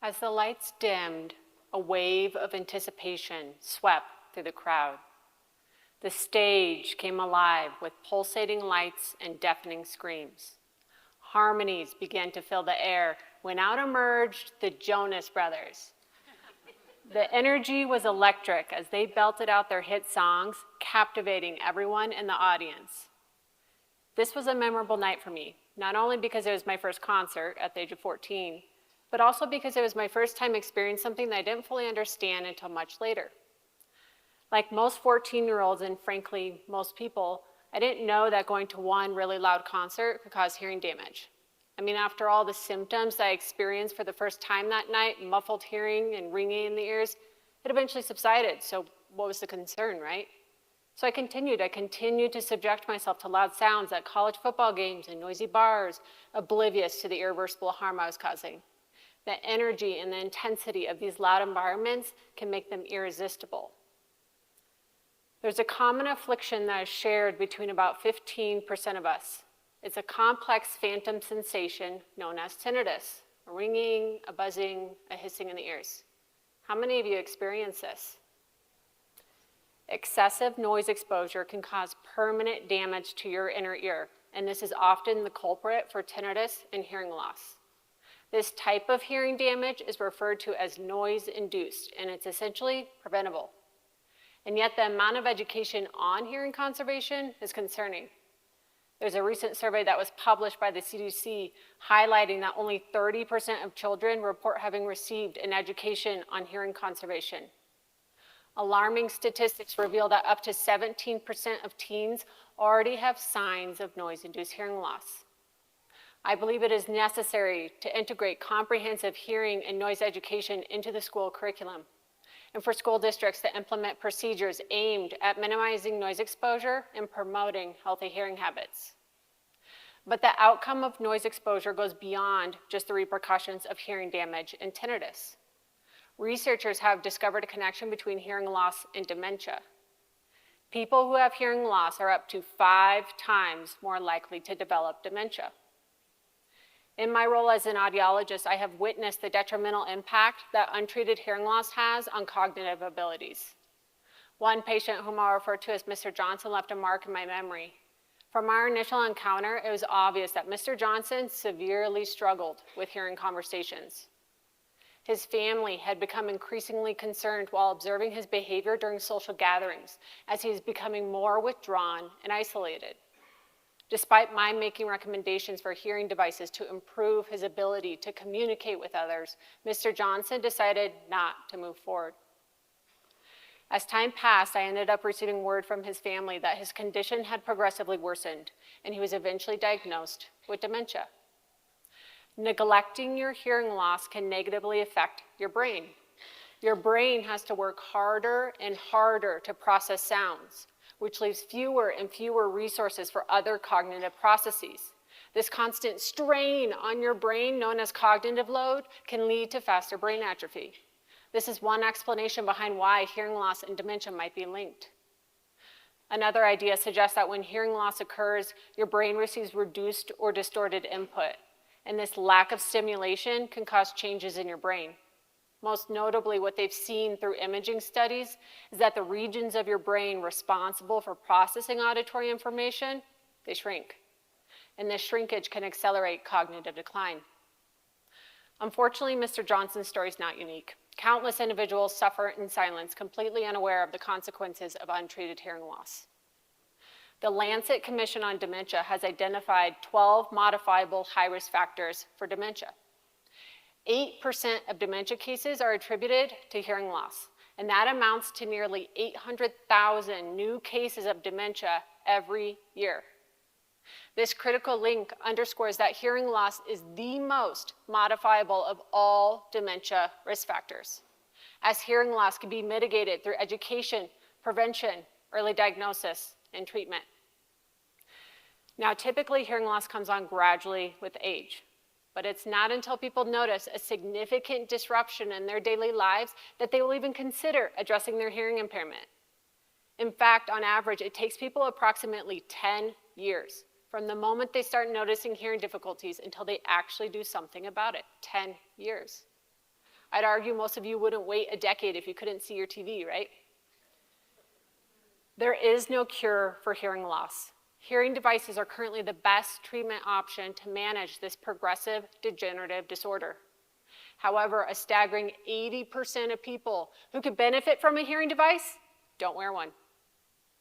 As the lights dimmed, a wave of anticipation swept through the crowd. The stage came alive with pulsating lights and deafening screams. Harmonies began to fill the air when out emerged the Jonas Brothers. The energy was electric as they belted out their hit songs, captivating everyone in the audience. This was a memorable night for me, not only because it was my first concert at the age of 14, but also because it was my first time experiencing something that I didn't fully understand until much later. Like most 14-year-olds, and frankly, most people, I didn't know that going to one really loud concert could cause hearing damage. I mean, after all the symptoms that I experienced for the first time that night, muffled hearing and ringing in the ears, it eventually subsided, so what was the concern, right? So I continued to subject myself to loud sounds at college football games and noisy bars, oblivious to the irreversible harm I was causing. The energy and the intensity of these loud environments can make them irresistible. There's a common affliction that is shared between about 15% of us. It's a complex phantom sensation known as tinnitus, a ringing, a buzzing, a hissing in the ears. How many of you experience this? Excessive noise exposure can cause permanent damage to your inner ear, and this is often the culprit for tinnitus and hearing loss. This type of hearing damage is referred to as noise-induced, and it's essentially preventable. And yet the amount of education on hearing conservation is concerning. There's a recent survey that was published by the CDC highlighting that only 30% of children report having received an education on hearing conservation. Alarming statistics reveal that up to 17% of teens already have signs of noise-induced hearing loss. I believe it is necessary to integrate comprehensive hearing and noise education into the school curriculum, and for school districts to implement procedures aimed at minimizing noise exposure and promoting healthy hearing habits. But the outcome of noise exposure goes beyond just the repercussions of hearing damage and tinnitus. Researchers have discovered a connection between hearing loss and dementia. People who have hearing loss are up to 5 times more likely to develop dementia. In my role as an audiologist, I have witnessed the detrimental impact that untreated hearing loss has on cognitive abilities. One patient whom I'll refer to as Mr. Johnson left a mark in my memory. From our initial encounter, it was obvious that Mr. Johnson severely struggled with hearing conversations. His family had become increasingly concerned while observing his behavior during social gatherings, as he is becoming more withdrawn and isolated. Despite my making recommendations for hearing devices to improve his ability to communicate with others, Mr. Johnson decided not to move forward. As time passed, I ended up receiving word from his family that his condition had progressively worsened, and he was eventually diagnosed with dementia. Neglecting your hearing loss can negatively affect your brain. Your brain has to work harder and harder to process sounds, which leaves fewer and fewer resources for other cognitive processes. This constant strain on your brain, known as cognitive load, can lead to faster brain atrophy. This is one explanation behind why hearing loss and dementia might be linked. Another idea suggests that when hearing loss occurs, your brain receives reduced or distorted input, and this lack of stimulation can cause changes in your brain. Most notably, what they've seen through imaging studies is that the regions of your brain responsible for processing auditory information, they shrink. And this shrinkage can accelerate cognitive decline. Unfortunately, Mr. Johnson's story is not unique. Countless individuals suffer in silence, completely unaware of the consequences of untreated hearing loss. The Lancet Commission on Dementia has identified 12 modifiable high-risk factors for dementia. 8% of dementia cases are attributed to hearing loss, and that amounts to nearly 800,000 new cases of dementia every year. This critical link underscores that hearing loss is the most modifiable of all dementia risk factors, as hearing loss can be mitigated through education, prevention, early diagnosis, and treatment. Now, typically, hearing loss comes on gradually with age. But it's not until people notice a significant disruption in their daily lives that they will even consider addressing their hearing impairment. In fact, on average, it takes people approximately 10 years from the moment they start noticing hearing difficulties until they actually do something about it. 10 years. I'd argue most of you wouldn't wait a decade if you couldn't see your TV, right? There is no cure for hearing loss. Hearing devices are currently the best treatment option to manage this progressive degenerative disorder. However, a staggering 80% of people who could benefit from a hearing device don't wear one.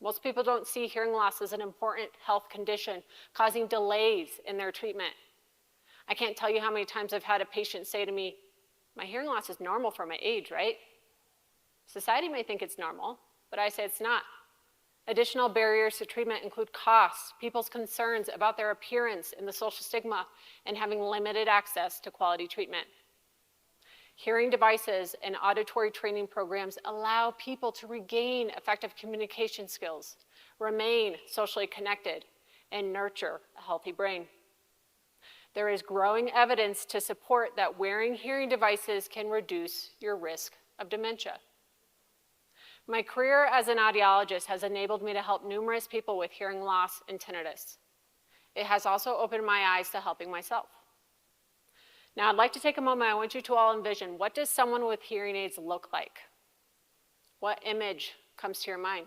Most people don't see hearing loss as an important health condition, causing delays in their treatment. I can't tell you how many times I've had a patient say to me, "My hearing loss is normal for my age, right?" Society may think it's normal, but I say it's not. Additional barriers to treatment include costs, people's concerns about their appearance and the social stigma, and having limited access to quality treatment. Hearing devices and auditory training programs allow people to regain effective communication skills, remain socially connected, and nurture a healthy brain. There is growing evidence to support that wearing hearing devices can reduce your risk of dementia. My career as an audiologist has enabled me to help numerous people with hearing loss and tinnitus. It has also opened my eyes to helping myself. Now, I'd like to take a moment. I want you to all envision, what does someone with hearing aids look like? What image comes to your mind?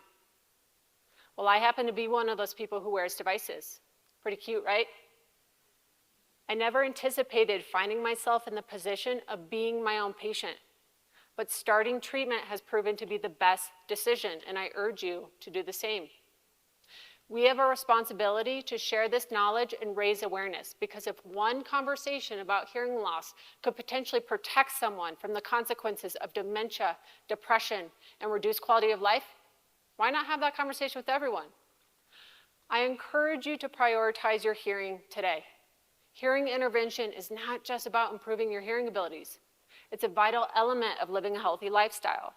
Well, I happen to be one of those people who wears devices. Pretty cute, right? I never anticipated finding myself in the position of being my own patient, but starting treatment has proven to be the best decision, and I urge you to do the same. We have a responsibility to share this knowledge and raise awareness, because if one conversation about hearing loss could potentially protect someone from the consequences of dementia, depression, and reduced quality of life, why not have that conversation with everyone? I encourage you to prioritize your hearing today. Hearing intervention is not just about improving your hearing abilities. It's a vital element of living a healthy lifestyle.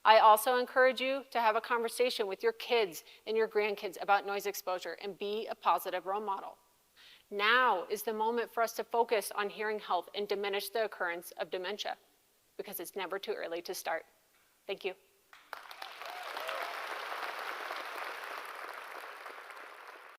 I also encourage you to have a conversation with your kids and your grandkids about noise exposure and be a positive role model. Now is the moment for us to focus on hearing health and diminish the occurrence of dementia, because it's never too early to start. Thank you.